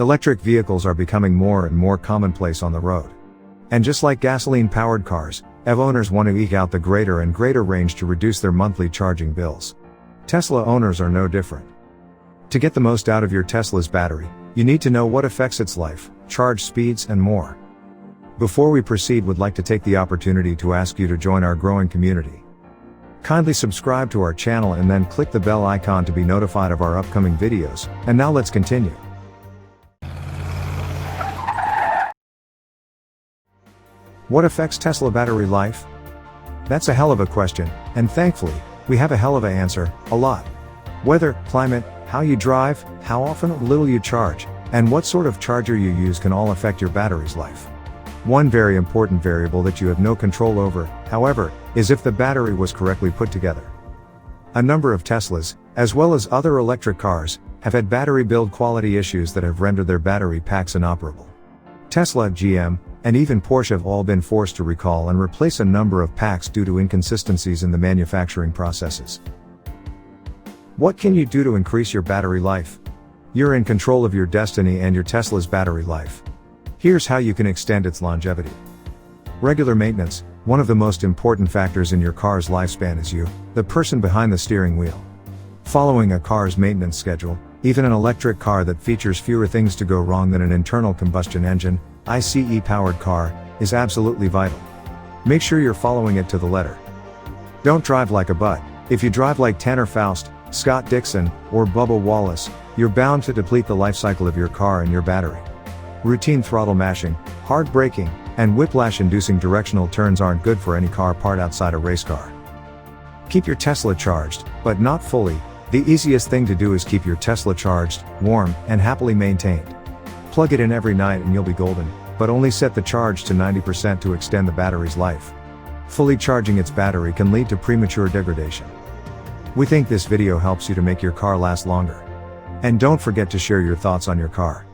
Electric vehicles are becoming more and more commonplace on the road. And just like gasoline-powered cars, EV owners want to eke out the greater and greater range to reduce their monthly charging bills. Tesla owners are no different. To get the most out of your Tesla's battery, you need to know what affects its life, charge speeds, and more. Before we proceed, would like to take the opportunity to ask you to join our growing community. Kindly subscribe to our channel and then click the bell icon to be notified of our upcoming videos. And now let's continue. What affects Tesla battery life? That's a hell of a question, and thankfully, we have a hell of an answer: a lot. Weather, climate, how you drive, how often or little you charge, and what sort of charger you use can all affect your battery's life. One very important variable that you have no control over, however, is if the battery was correctly put together. A number of Teslas, as well as other electric cars, have had battery build quality issues that have rendered their battery packs inoperable. Tesla, GM, and even Porsche have all been forced to recall and replace a number of packs due to inconsistencies in the manufacturing processes. What can you do to increase your battery life? You're in control of your destiny and your Tesla's battery life. Here's how you can extend its longevity. Regular maintenance. One of the most important factors in your car's lifespan is you, the person behind the steering wheel. Following a car's maintenance schedule, even an electric car that features fewer things to go wrong than an internal combustion engine, ICE-powered car, is absolutely vital. Make sure you're following it to the letter. Don't drive like a butt. If you drive like Tanner Faust, Scott Dixon, or Bubba Wallace, you're bound to deplete the life cycle of your car and your battery. Routine throttle mashing, hard braking, and whiplash-inducing directional turns aren't good for any car part outside a race car. Keep your Tesla charged, but not fully. The easiest thing to do is keep your Tesla charged, warm, and happily maintained. Plug it in every night and you'll be golden, but only set the charge to 90% to extend the battery's life. Fully charging its battery can lead to premature degradation. We think this video helps you to make your car last longer. And don't forget to share your thoughts on your car.